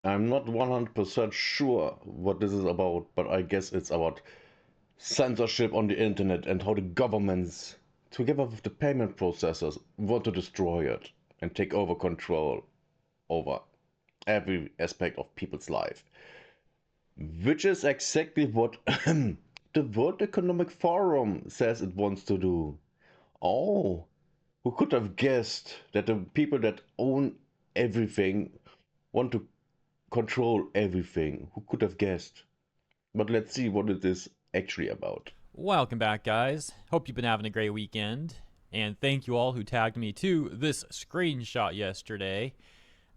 I'm not 100% sure what this is about, but I guess it's about censorship on the internet and how the governments, together with the payment processors, want to destroy it and take over control over every aspect of people's life. Which is exactly what the World Economic Forum says it wants to do. Oh, who could have guessed that the people that own everything want to control everything? Who could have guessed? But let's see what it is actually about. Welcome back, guys. Hope you've been having a great weekend. And thank you all who tagged me to this screenshot yesterday.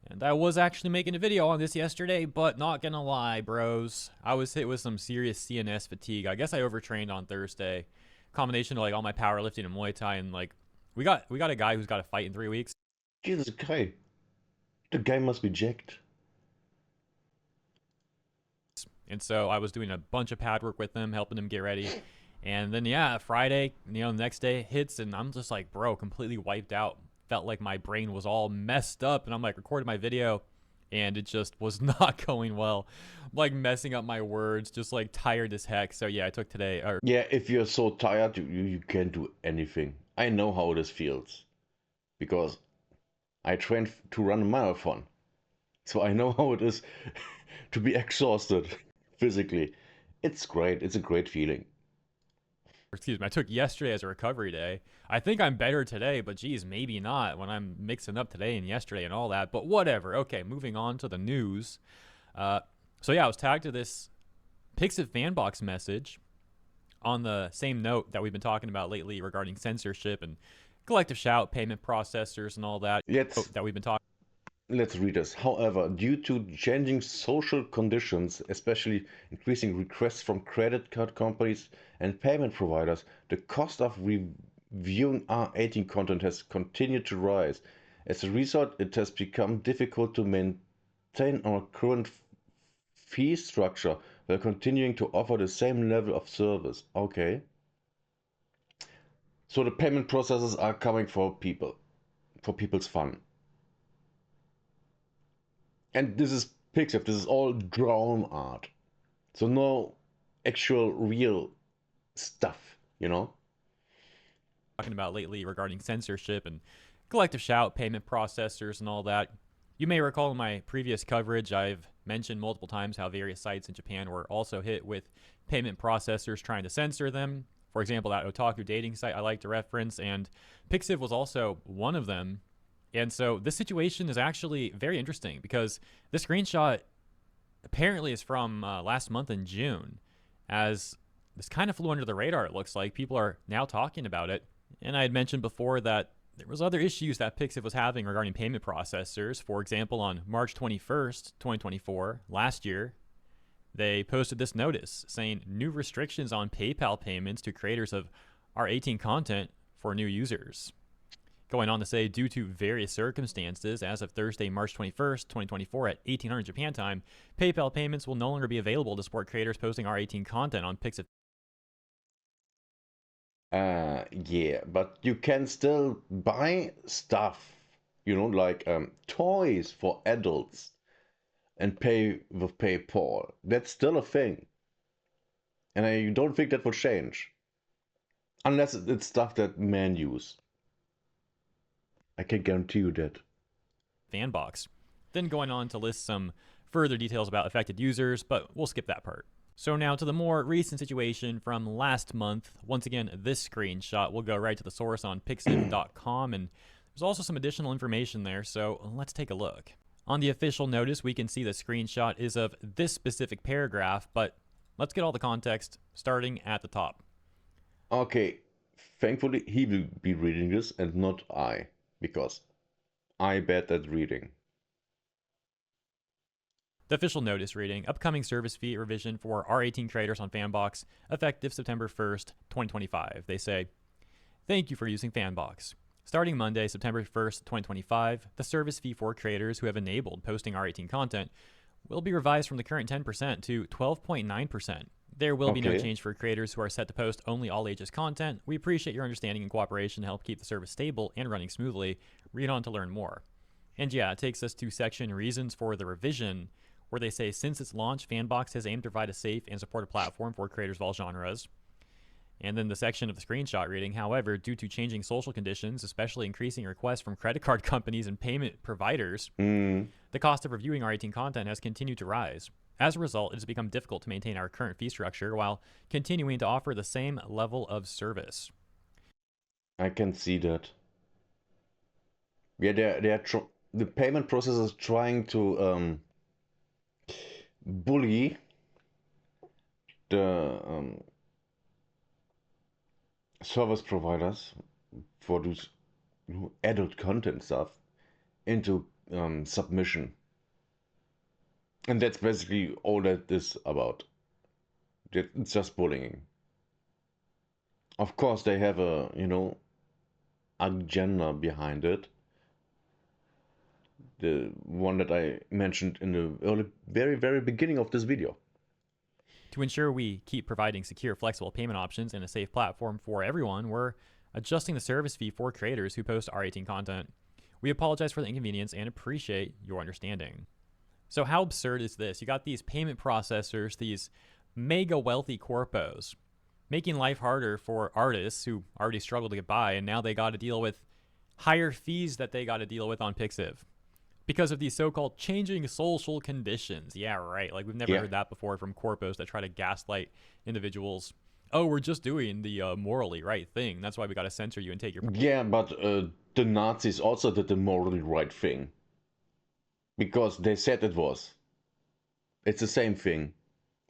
And I was actually making a video on this yesterday, but not gonna lie, bros. I was hit with some serious CNS fatigue. I guess I overtrained on Thursday. Combination of like all my powerlifting and Muay Thai, and like we got a guy who's got a fight in 3 weeks. Jesus, guy. The guy must be jacked. And so I was doing a bunch of pad work with him, helping him get ready. And then yeah, Friday, the next day hits, and I'm just like, bro, completely wiped out. Felt like my brain was all messed up, and I'm like recording my video, and it just was not going well. I'm like messing up my words, just like tired as heck. So yeah, I took today. Yeah, if you're so tired, you can't do anything. I know how this feels because I trained to run a marathon. So I know how it is to be exhausted physically. It's great. It's a great feeling. Excuse me, I took yesterday as a recovery day. I think I'm better today, but geez, maybe not when I'm mixing up today and yesterday and all that. But whatever. Okay, moving on to the news. So yeah, I was tagged to this Pixit Fanbox message on the same note that we've been talking about lately regarding censorship and collective shout, payment processors, and all that Let's that we've been talking. let's read this. However, due to changing social conditions, especially increasing requests from credit card companies and payment providers, the cost of reviewing R18 content has continued to rise. As a result, it has become difficult to maintain our current fee structure while continuing to offer the same level of service. Okay. So the payment processes are coming for people, for people's fun. And this is Pixar, this is all drawn art. So no actual real stuff, you know? Talking about lately regarding censorship and collective shout, payment processors, and all that. You may recall in my previous coverage, I've mentioned multiple times how various sites in Japan were also hit with payment processors trying to censor them. For example, that otaku dating site I like to reference, and Pixiv was also one of them. And so this situation is actually very interesting because this screenshot apparently is from last month in June, as this kind of flew under the radar. It looks like people are now talking about it, and I had mentioned before that there was other issues that Pixiv was having regarding payment processors. For example, on March 21st, 2024, last year, they posted this notice saying new restrictions on PayPal payments to creators of R18 content for new users. Going on to say, due to various circumstances, as of Thursday, March 21st, 2024 at 1800 Japan time, PayPal payments will no longer be available to support creators posting R18 content on Pixiv. Yeah, but you can still buy stuff, like toys for adults and pay with PayPal. That's still a thing. And I don't think that will change. Unless it's stuff that men use. I can guarantee you that. Fanbox. Then going on to list some further details about affected users, but we'll skip that part. So now to the more recent situation from last month. Once again, this screenshot will go right to the source on Pixiv.com, and there's also some additional information there, so let's take a look. On the official notice, we can see the screenshot is of this specific paragraph, but let's get all the context starting at the top. Okay, thankfully he will be reading this and not I, because I bad at reading. The official notice reading, upcoming service fee revision for R18 creators on Fanbox, effective September 1st, 2025. They say, thank you for using Fanbox. Starting Monday, September 1st, 2025, the service fee for creators who have enabled posting R18 content will be revised from the current 10% to 12.9%. There will be no change for creators who are set to post only all ages content. We appreciate your understanding and cooperation to help keep the service stable and running smoothly. Read on to learn more. And yeah, it takes us to section reasons for the revision, where they say, since its launch, Fanbox has aimed to provide a safe and supportive platform for creators of all genres. And then the section of the screenshot reading, however, due to changing social conditions, especially increasing requests from credit card companies and payment providers, the cost of reviewing R18 content has continued to rise. As a result, it has become difficult to maintain our current fee structure while continuing to offer the same level of service. I can see that. Yeah, the payment process is trying to bully the service providers for this adult content stuff into submission. And that's basically all that is about. It's just bullying. Of course, they have a, agenda behind it. The one that I mentioned in the very, very beginning of this video. To ensure we keep providing secure, flexible payment options and a safe platform for everyone, we're adjusting the service fee for creators who post R18 content. We apologize for the inconvenience and appreciate your understanding. So how absurd is this? You got these payment processors, these mega wealthy corpos, making life harder for artists who already struggle to get by, and now they got to deal with higher fees that they got to deal with on Pixiv because of these so-called changing social conditions. Yeah, right. Like, we've never heard that before from corpos that try to gaslight individuals. Oh, we're just doing the morally right thing. That's why we got to censor you and take your... Yeah, but the Nazis also did the morally right thing. Because they said it was. It's the same thing.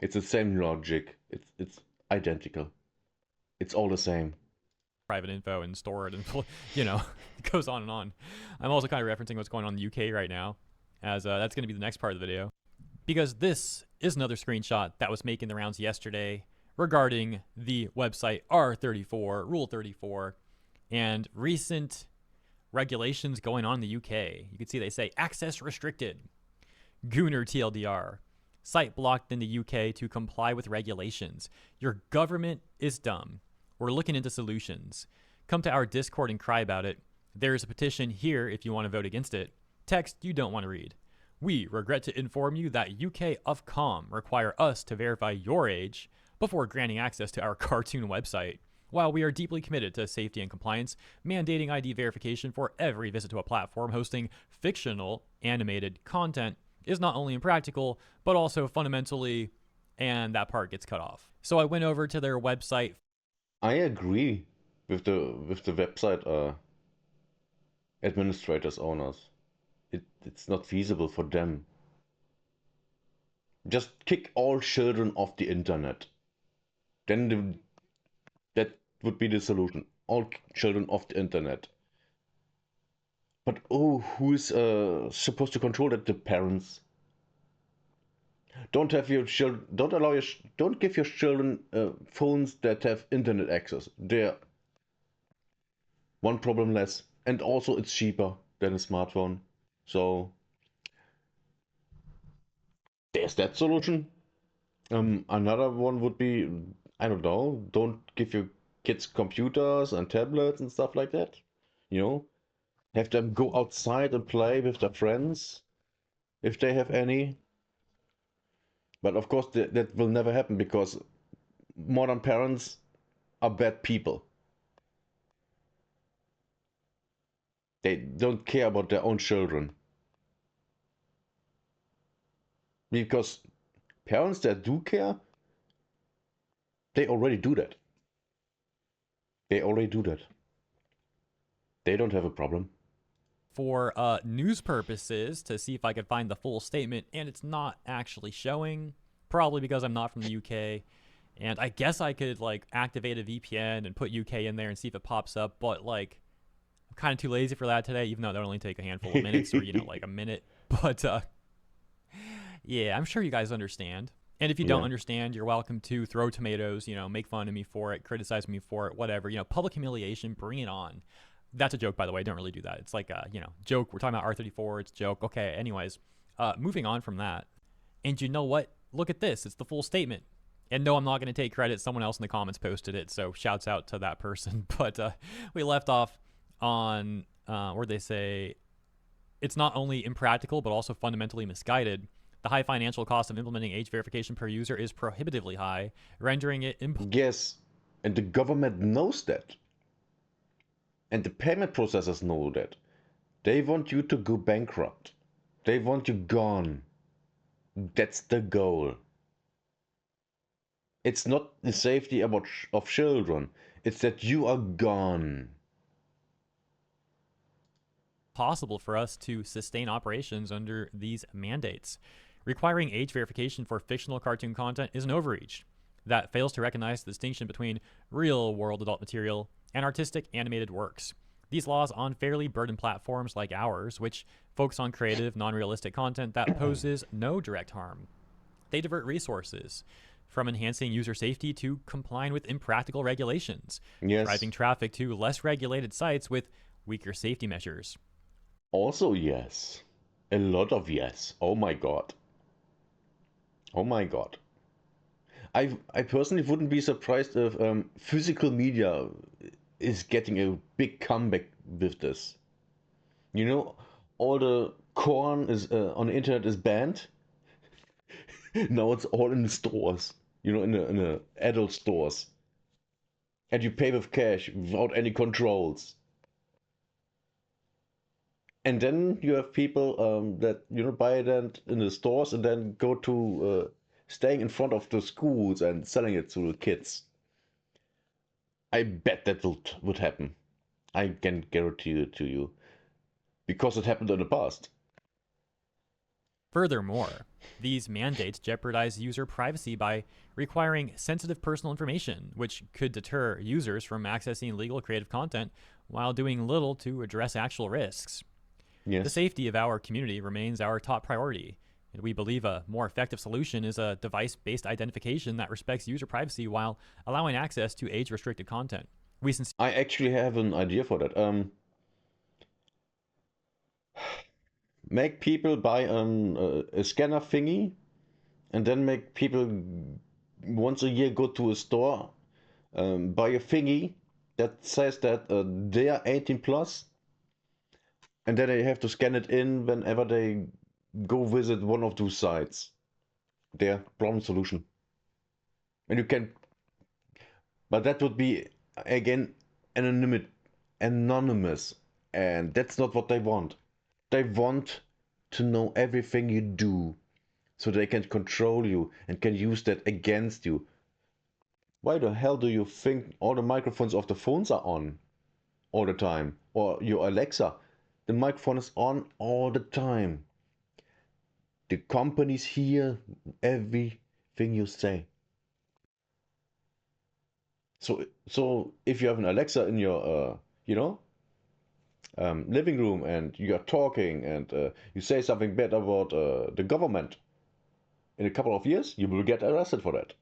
It's the same logic. It's identical. It's all the same. Private info and store it, and it goes on and on. I'm also kind of referencing what's going on in the UK right now, as that's going to be the next part of the video, because this is another screenshot that was making the rounds yesterday regarding the website R34, Rule 34, and recent regulations going on in the UK. You can see they say access restricted, Gooner TLDR, site blocked in the UK to comply with regulations. Your government is dumb. We're looking into solutions. Come to our Discord and cry about it. There is a petition here if you want to vote against it. Text you don't want to read. We regret to inform you that UK Ofcom require us to verify your age before granting access to our cartoon website. While we are deeply committed to safety and compliance, mandating ID verification for every visit to a platform hosting fictional animated content is not only impractical, but also fundamentally, and that part gets cut off. So I went over to their website. I agree with the website administrators, owners. It's not feasible for them. Just kick all children off the internet. Then that would be the solution. All children off the internet. But who is supposed to control that? The parents. Don't give your children phones that have internet access. They're one problem less, and also it's cheaper than a smartphone. So there's that solution. Another one would be, I don't know, don't give your kids computers and tablets and stuff like that. Have them go outside and play with their friends, if they have any. But of course that will never happen because modern parents are bad people. They don't care about their own children. Because parents that do care, they already do that. They don't have a problem. For news purposes, to see if I could find the full statement, and it's not actually showing, probably because I'm not from the UK. And I guess I could activate a VPN and put UK in there and see if it pops up, but I'm kind of too lazy for that today, even though that would only take a handful of minutes or a minute. But yeah, I'm sure you guys understand. And if you don't understand, you're welcome to throw tomatoes, make fun of me for it, criticize me for it, whatever. Public humiliation, bring it on. That's a joke, by the way. Don't really do that. It's like a, joke. We're talking about R34. It's a joke. Okay, anyways, moving on from that. And you know what? Look at this. It's the full statement. And no, I'm not going to take credit. Someone else in the comments posted it, so shouts out to that person. But we left off on where they say, it's not only impractical, but also fundamentally misguided. The high financial cost of implementing age verification per user is prohibitively high, rendering it impossible. Yes, and the government knows that. And the payment processors know that. They want you to go bankrupt. They want you gone. That's the goal. It's not the safety of children. It's that you are gone. Possible for us to sustain operations under these mandates. Requiring age verification for fictional cartoon content is an overreach that fails to recognize the distinction between real world adult material and artistic animated works. These laws unfairly burden platforms like ours, which focus on creative, non realistic content that poses no direct harm. They divert resources from enhancing user safety to complying with impractical regulations, Yes. driving traffic to less regulated sites with weaker safety measures. Also, yes. A lot of yes. Oh my god. Oh my god. I personally wouldn't be surprised if physical media is getting a big comeback with this. You know, all the corn is on the internet is banned. Now it's all in the stores. You know, in the adult stores, and you pay with cash without any controls. And then you have people that buy that in the stores and then go to staying in front of the schools and selling it to the kids. I bet that would happen. I can guarantee it to you because it happened in the past. Furthermore, these mandates jeopardize user privacy by requiring sensitive personal information, which could deter users from accessing legal creative content while doing little to address actual risks. Yes. The safety of our community remains our top priority, and we believe a more effective solution is a device-based identification that respects user privacy while allowing access to age-restricted content. I actually have an idea for that. Make people buy a scanner thingy, and then make people once a year go to a store, buy a thingy that says that they are 18 plus, and then they have to scan it in whenever they go visit one of those sites. Their problem solution. And you can, but that would be again anonymous, and that's not what they want. They want to know everything you do, so they can control you and can use that against you. Why the hell do you think all the microphones of the phones are on all the time? Or your Alexa, the microphone is on all the time. The companies hear everything you say. So if you have an Alexa in your living room and you are talking and you say something bad about the government, in a couple of years you will get arrested for that.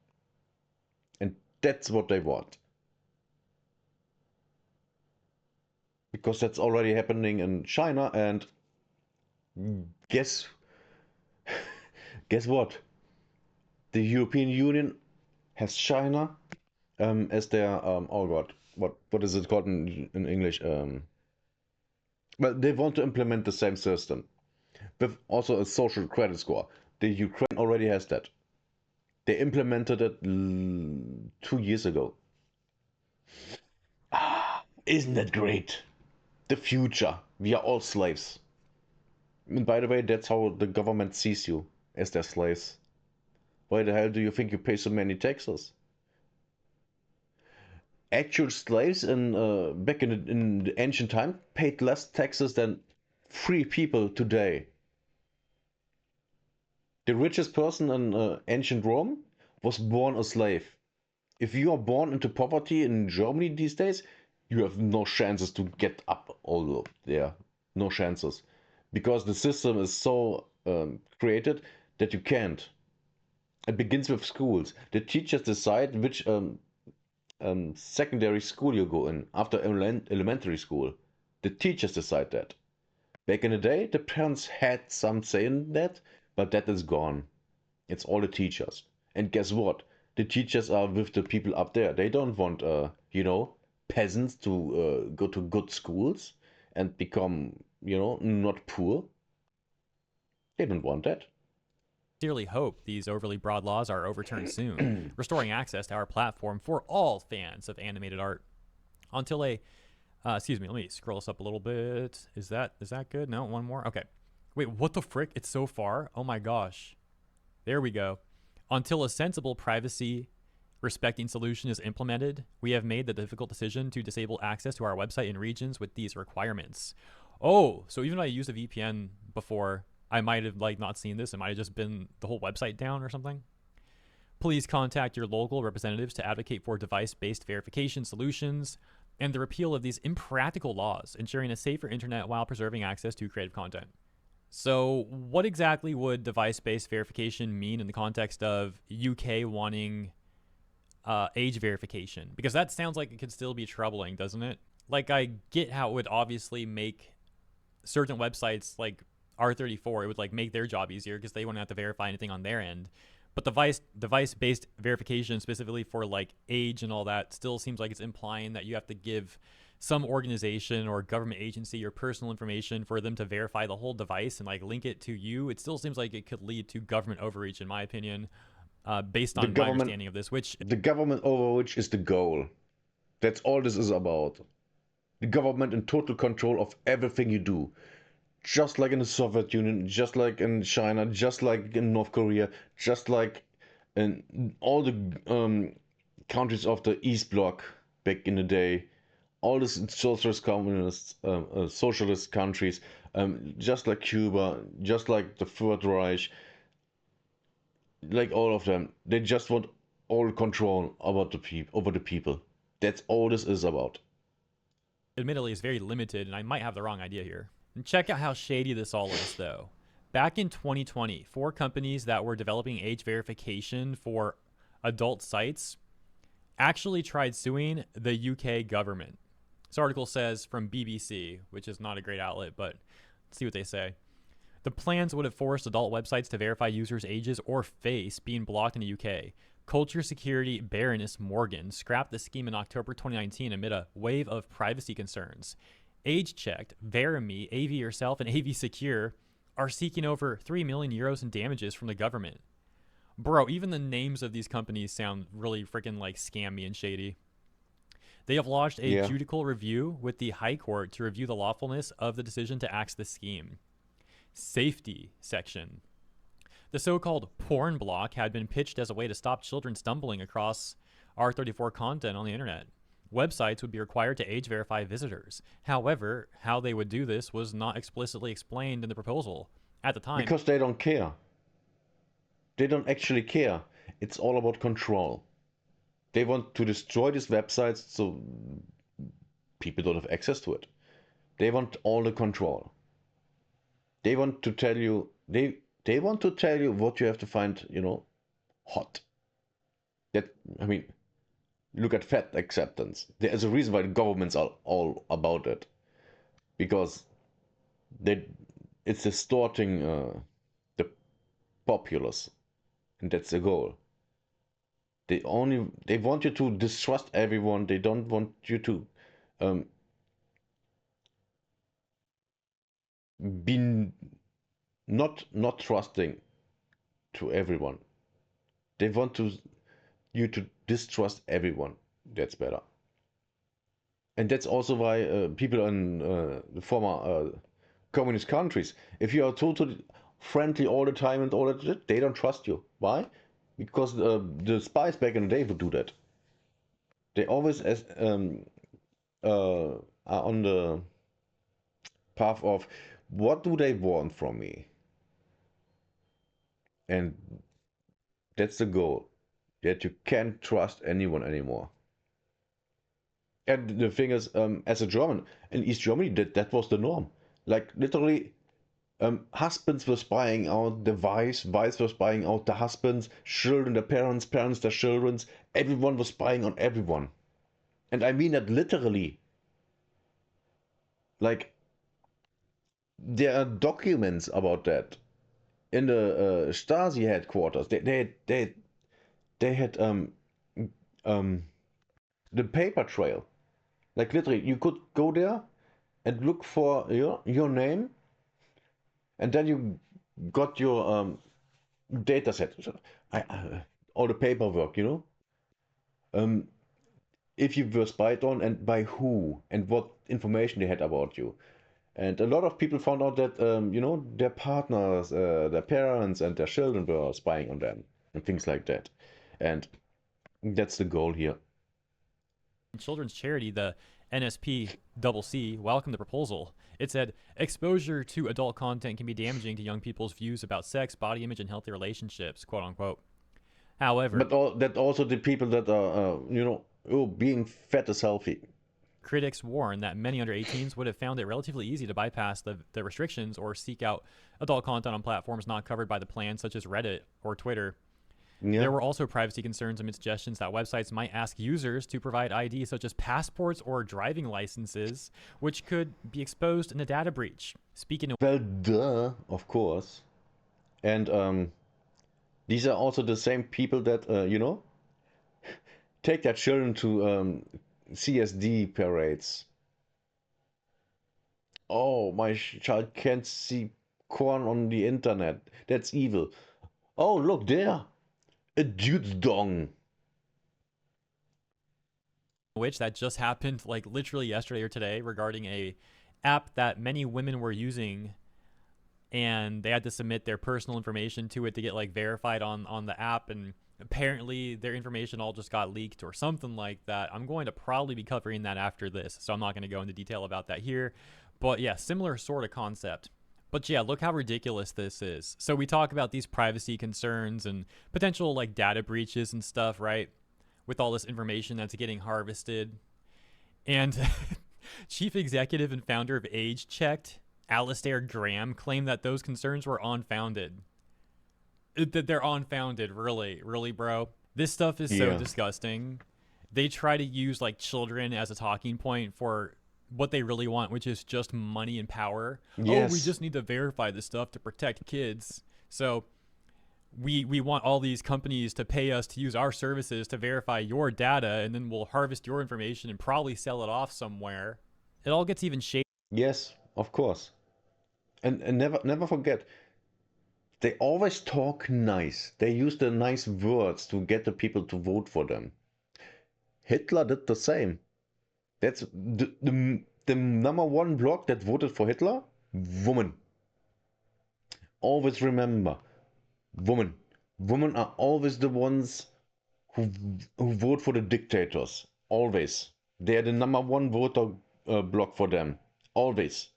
And that's what they want. Because that's already happening in China, and guess what? The European Union has China as their oh god, what is it called in English? Well, they want to implement the same system with also a social credit score. The Ukraine already has that. They implemented it 2 years ago. Isn't that great? The future. We are all slaves. And by the way, that's how the government sees you, as their slaves. Why the hell do you think you pay so many taxes? Actual slaves back in the ancient time paid less taxes than free people today. The richest person in ancient Rome was born a slave. If you are born into poverty in Germany these days, you have no chances to get up all there. No chances. Because the system is so created that you can't. It begins with schools. The teachers decide which secondary school you go in after elementary school. The teachers decide that. Back in the day, the parents had some say in that, but that is gone. It's all the teachers. And guess what? The teachers are with the people up there. They don't want, peasants to go to good schools and become, not poor. They don't want that. sincerely hope these overly broad laws are overturned soon, restoring access to our platform for all fans of animated art. Until a excuse me, let me scroll this up a little bit. Is that good? No, one more. Okay. Wait, what the frick? It's so far. Oh my gosh. There we go. Until a sensible privacy respecting solution is implemented, we have made the difficult decision to disable access to our website in regions with these requirements. Oh, so even if I used a VPN before, I might have not seen this. It might have just been the whole website down or something. Please contact your local representatives to advocate for device-based verification solutions and the repeal of these impractical laws, ensuring a safer internet while preserving access to creative content. So what exactly would device-based verification mean in the context of UK wanting age verification? Because that sounds like it could still be troubling, doesn't it? I get how it would obviously make certain websites like R34, it would make their job easier because they wouldn't have to verify anything on their end. But device-based verification, specifically for age and all that, still seems like it's implying that you have to give some organization or government agency your personal information for them to verify the whole device and link it to you. It still seems like it could lead to government overreach, in my opinion, based on my understanding of this. Which the government overreach is the goal. That's all this is about. The government in total control of everything you do. Just like in the Soviet Union, just like in China, just like in North Korea, just like in all the countries of the East Bloc back in the day, all the socialist countries, just like Cuba, just like the Third Reich, like all of them, they just want all control over the people. That's all this is about. Admittedly is very limited, and I might have the wrong idea here. And check out how shady this all is, though. Back in 2020, 4 companies that were developing age verification for adult sites actually tried suing the UK government. This article says from BBC, which is not a great outlet, but let's see what they say. The plans would have forced adult websites to verify users' ages or face being blocked in the UK. Culture security Baroness Morgan scrapped the scheme in October 2019 amid a wave of privacy concerns. Age Checked, Verimi, AV Yourself, and AV Secure are seeking over €3 million in damages from the government. Bro, even the names of these companies sound really freaking scammy and shady. They have lodged a judicial review with the High Court to review the lawfulness of the decision to axe the scheme. Safety section. The so-called porn block had been pitched as a way to stop children stumbling across R34 content on the internet. Websites would be required to age verify visitors. However, how they would do this was not explicitly explained in the proposal at the time. Because they don't care. They don't actually care. It's all about control. They want to destroy these websites so people don't have access to it. They want all the control. They want to tell you they want to tell you what you have to find, hot. Look at fat acceptance. There is a reason why the governments are all about it. Because it's distorting the populace. And that's the goal. They want you to distrust everyone. They don't want you to be not trusting to everyone. They want you to distrust everyone. That's better. And that's also why people in the former communist countries, if you are totally friendly all the time and all that, they don't trust you. Why? Because the spies back in the day would do that. They always are on the path of what do they want from me? And that's the goal, that you can't trust anyone anymore. And the thing is, as a German, in East Germany, that was the norm. Literally, husbands were spying out the wives were spying out the husbands, children, the parents their children. Everyone was spying on everyone. And I mean that literally. There are documents about that in the Stasi headquarters. They had the paper trail. Literally, you could go there and look for your name, and then you got your data set, all the paperwork, um, if you were spied on and by who and what information they had about you. And a lot of people found out that, their partners, their parents, and their children were spying on them and things like that. And that's the goal here. Children's charity, the NSPCC, welcomed the proposal. It said exposure to adult content can be damaging to young people's views about sex, body image, and healthy relationships, quote unquote. However, But that also the people that are, being fat is healthy. critics warn that many under 18s would have found it relatively easy to bypass the restrictions or seek out adult content on platforms not covered by the plan, such as Reddit or Twitter. Yeah. There were also privacy concerns amid suggestions that websites might ask users to provide IDs such as passports or driving licenses, which could be exposed in a data breach. Speaking of Well, duh, of course. And these are also the same people that, take their children to CSD parades. Oh, my child can't see corn on the internet. That's evil. Oh, look there. A dude's dong. which that just happened like literally yesterday or today regarding a app that many women were using, and they had to submit their personal information to it to get like verified on the app, and apparently their information all just got leaked or something like that. I'm going to probably be covering that after this, so I'm not going to go into detail about that here, but yeah, similar sort of concept. But yeah, look how ridiculous this is. So we talk about these privacy concerns and potential like data breaches and stuff, right? With all this information that's getting harvested. And chief executive and founder of Age Checked, Alistair Graham, claimed that those concerns were unfounded. That they're unfounded, really, bro. This stuff is so disgusting. They try to use like children as a talking point for what they really want, which is just money and power. Yes. Oh, we just need to verify this stuff to protect kids. So we want all these companies to pay us to use our services to verify your data, and then we'll harvest your information and probably sell it off somewhere. It all gets even shady. Yes, of course. And never forget, they always talk nice. They use the nice words to get the people to vote for them. Hitler did the same. That's the number one blog that voted for Hitler? Woman. Always remember, woman. Women are always the ones who vote for the dictators. Always. They are the number one voter block for them. Always.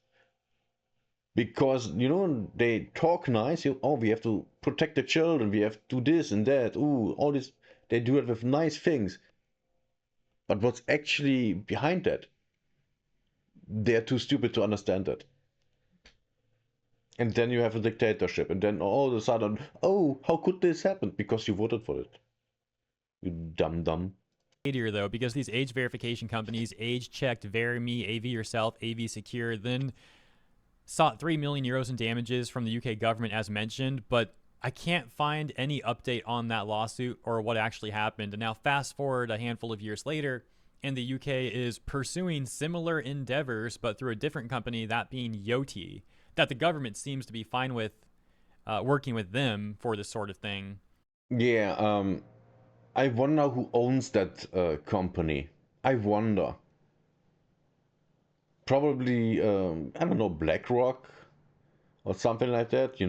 Because, they talk nice. We have to protect the children. We have to do this and that. Ooh, all this. They do it with nice things. But what's actually behind that? They're too stupid to understand it. And then you have a dictatorship. And then all of a sudden, oh, how could this happen? Because you voted for it. You dumb. Though, because these age verification companies, Age Checked, VeriMe, AV Yourself, AV Secure, then sought 3 million euros in damages from the UK government as mentioned, but I can't find any update on that lawsuit or what actually happened. And now fast forward a handful of years later, and the UK is pursuing similar endeavors, but through a different company, that being Yoti, that the government seems to be fine with working with them for this sort of thing. Yeah, I wonder who owns that company. I wonder. Probably, I don't know, BlackRock or something like that,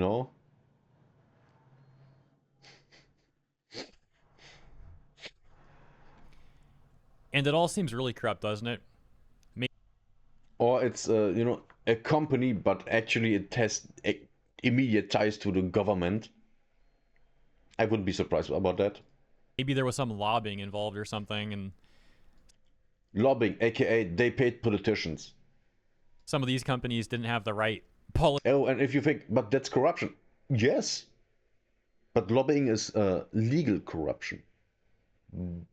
And it all seems really corrupt, doesn't it? Or it's, a company, but actually it has immediate ties to the government. I wouldn't be surprised about that. Maybe there was some lobbying involved or something, and lobbying, aka they paid politicians. Some of these companies didn't have the right policy. Oh, and if you think, but that's corruption. Yes. But lobbying is legal corruption.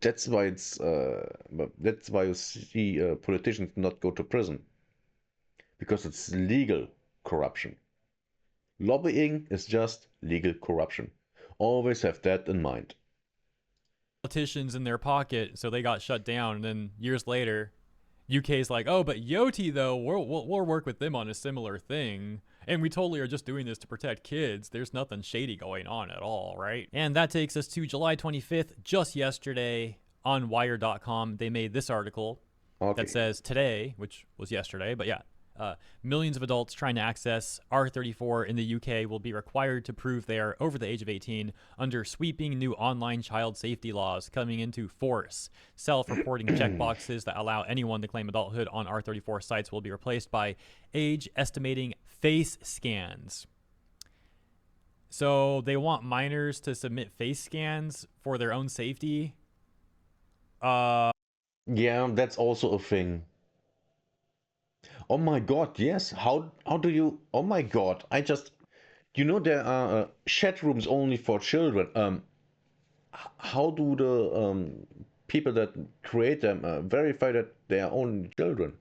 That's why that's why you see politicians not go to prison. Because it's legal corruption. Lobbying is just legal corruption. Always have that in mind. Politicians in their pocket, so they got shut down, and then years later, UK's like, oh, but Yoti though, we'll work with them on a similar thing, And we totally are just doing this to protect kids. There's nothing shady going on at all, right? And that takes us to July 25th, just yesterday on Wire.com. They made this article that says today, which was yesterday, but yeah, millions of adults trying to access R34 in the UK will be required to prove they are over the age of 18 under sweeping new online child safety laws coming into force. Self-reporting checkboxes that allow anyone to claim adulthood on R34 sites will be replaced by age-estimating face scans. So they want minors to submit face scans for their own safety. Yeah, that's also a thing. Oh my god, yes. How do you... Oh my god, there are chat rooms only for children. How do the people that create them verify that they are only children?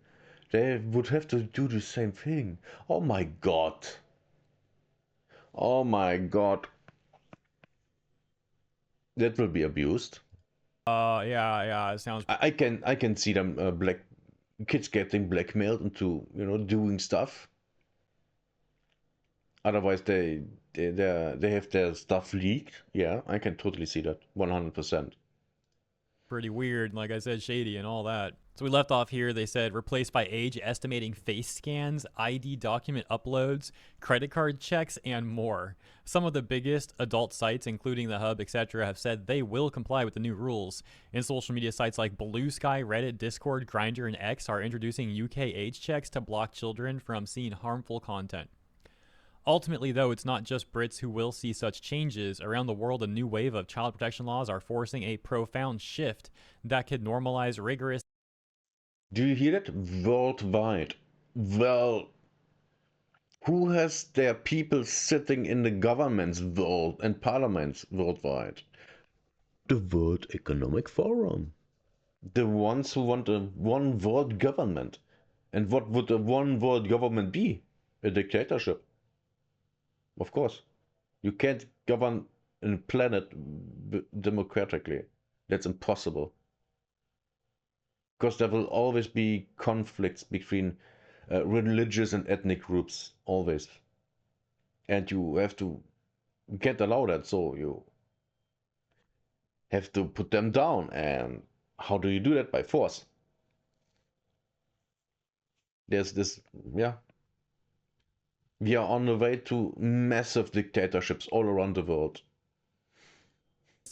They would have to do the same thing. Oh my god. Oh my god. That will be abused. Yeah, it sounds... I can see them kids getting blackmailed into, doing stuff. Otherwise they have their stuff leaked. Yeah, I can totally see that. 100%. Pretty weird, like I said, shady and all that. So we left off here. They said replaced by age estimating face scans, ID document uploads, credit card checks, and more. Some of the biggest adult sites, including The Hub, etc., have said they will comply with the new rules. And social media sites like Blue Sky, Reddit, Discord, Grindr, and X are introducing UK age checks to block children from seeing harmful content. Ultimately, though, it's not just Brits who will see such changes. Around the world, a new wave of child protection laws are forcing a profound shift that could normalize rigorous... Do you hear that? Worldwide. Well, who has their people sitting in the governments world and parliaments worldwide? The World Economic Forum. The ones who want a one world government. And what would a one world government be? A dictatorship. Of course. You can't govern a planet democratically. That's impossible. Because there will always be conflicts between religious and ethnic groups. Always. And you have to can't allow that, so you have to put them down. And how do you do that? By force. There's this, yeah. We are on the way to massive dictatorships all around the world.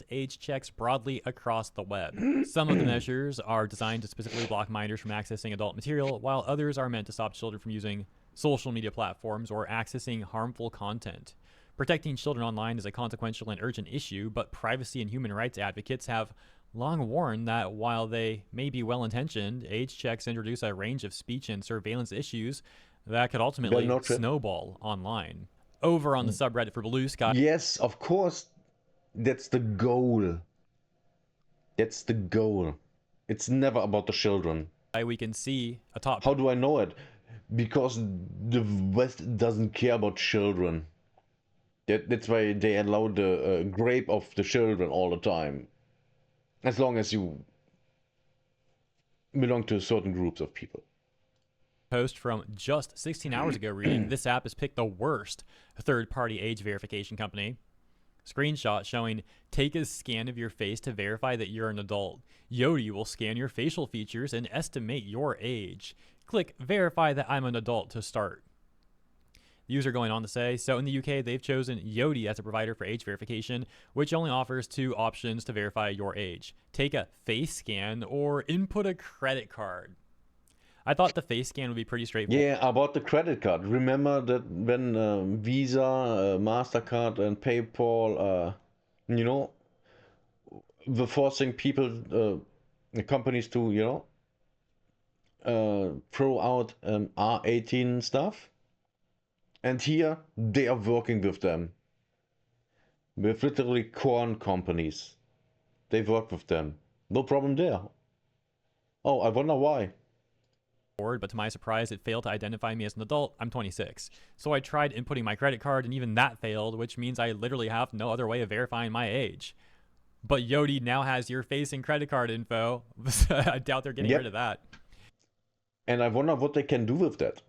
Age checks broadly across the web. Some of the measures are designed to specifically block minors from accessing adult material, while others are meant to stop children from using social media platforms or accessing harmful content. Protecting children online is a consequential and urgent issue, but privacy and human rights advocates have long warned that while they may be well-intentioned, age checks introduce a range of speech and surveillance issues that could ultimately snowball online. Over on the subreddit for Blue Sky... Yes, of course. That's the goal. That's the goal. It's never about the children. We can see a top... How do I know it? Because the West doesn't care about children. That's why they allow the rape of the children all the time. As long as you belong to certain groups of people. Post from just 16 hours ago reading, this app has picked the worst third-party age verification company. Screenshot showing, take a scan of your face to verify that you're an adult. Yoti will scan your facial features and estimate your age. Click verify that I'm an adult to start. The user going on to say, so in the UK, they've chosen Yoti as a provider for age verification, which only offers two options to verify your age. Take a face scan or input a credit card. I thought the face scan would be pretty straightforward. Yeah, about the credit card. Remember that when Visa, MasterCard, and PayPal, were forcing people, companies to, throw out R18 stuff? And here, they are working with them. With literally corn companies. They work with them. No problem there. Oh, I wonder why. But to my surprise, it failed to identify me as an adult. I'm 26. So I tried inputting my credit card, and even that failed, which means I literally have no other way of verifying my age. But Yoti now has your face and credit card info. I doubt they're getting rid of that. And I wonder what they can do with that.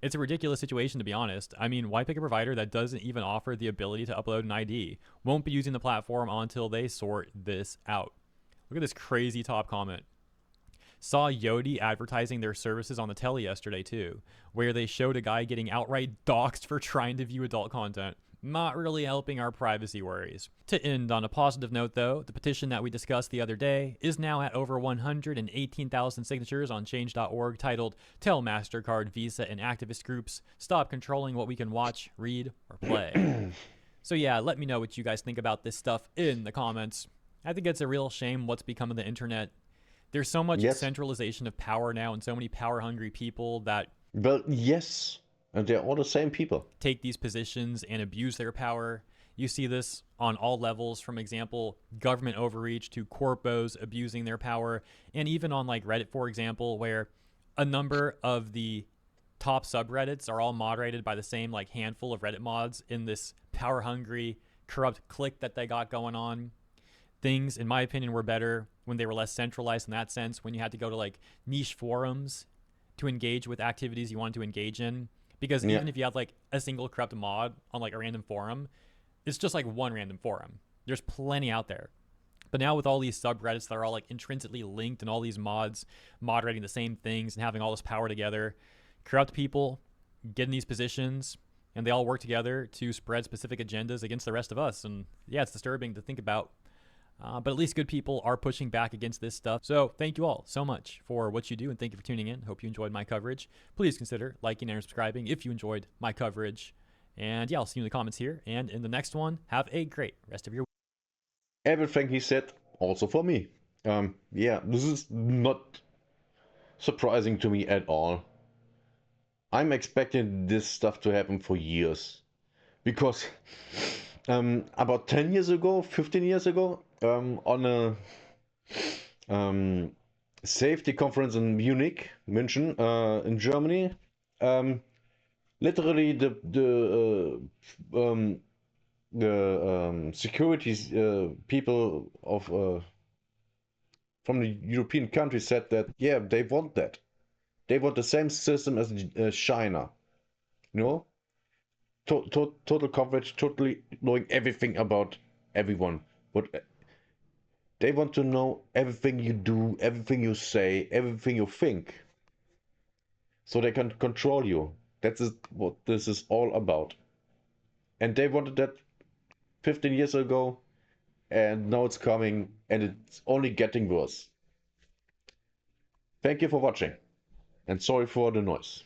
It's a ridiculous situation, to be honest. I mean, why pick a provider that doesn't even offer the ability to upload an ID? Won't be using the platform until they sort this out. Look at this crazy top comment. Saw Yoti advertising their services on the telly yesterday too, where they showed a guy getting outright doxxed for trying to view adult content. Not really helping our privacy worries. To end on a positive note though, the petition that we discussed the other day is now at over 118,000 signatures on change.org titled Tell MasterCard, Visa, and activist groups stop controlling what we can watch, read, or play. So yeah, let me know what you guys think about this stuff in the comments. I think it's a real shame what's become of the internet. There's so much centralization of power now and so many power-hungry people that... Well, yes. And they're all the same people. Take these positions and abuse their power. You see this on all levels, from example, government overreach to corpos abusing their power. And even on like Reddit, for example, where a number of the top subreddits are all moderated by the same like handful of Reddit mods in this power-hungry, corrupt clique that they got going on. Things, in my opinion, were better when they were less centralized in that sense, when you had to go to like niche forums to engage with activities you wanted to engage in. Because even if you have like a single corrupt mod on like a random forum, it's just like one random forum. There's plenty out there. But now with all these subreddits that are all like intrinsically linked and all these mods moderating the same things and having all this power together, corrupt people get in these positions and they all work together to spread specific agendas against the rest of us. And yeah, it's disturbing to think about. But at least good people are pushing back against this stuff. So thank you all so much for what you do, and thank you for tuning in. Hope you enjoyed my coverage. Please consider liking and subscribing if you enjoyed my coverage. And yeah, I'll see you in the comments here. And in the next one, have a great rest of your week. Everything he said, also for me. Yeah, this is not surprising to me at all. I'm expecting this stuff to happen for years. Because about 10 years ago, 15 years ago, on a safety conference in Munich, München, in Germany, literally the security people of from the European countries said that yeah, they want that. They want the same system as China, you know, total coverage, totally knowing everything about everyone. But they want to know everything you do, everything you say, everything you think. So they can control you. That's what this is all about. And they wanted that 15 years ago, and now it's coming, and it's only getting worse. Thank you for watching, and sorry for the noise.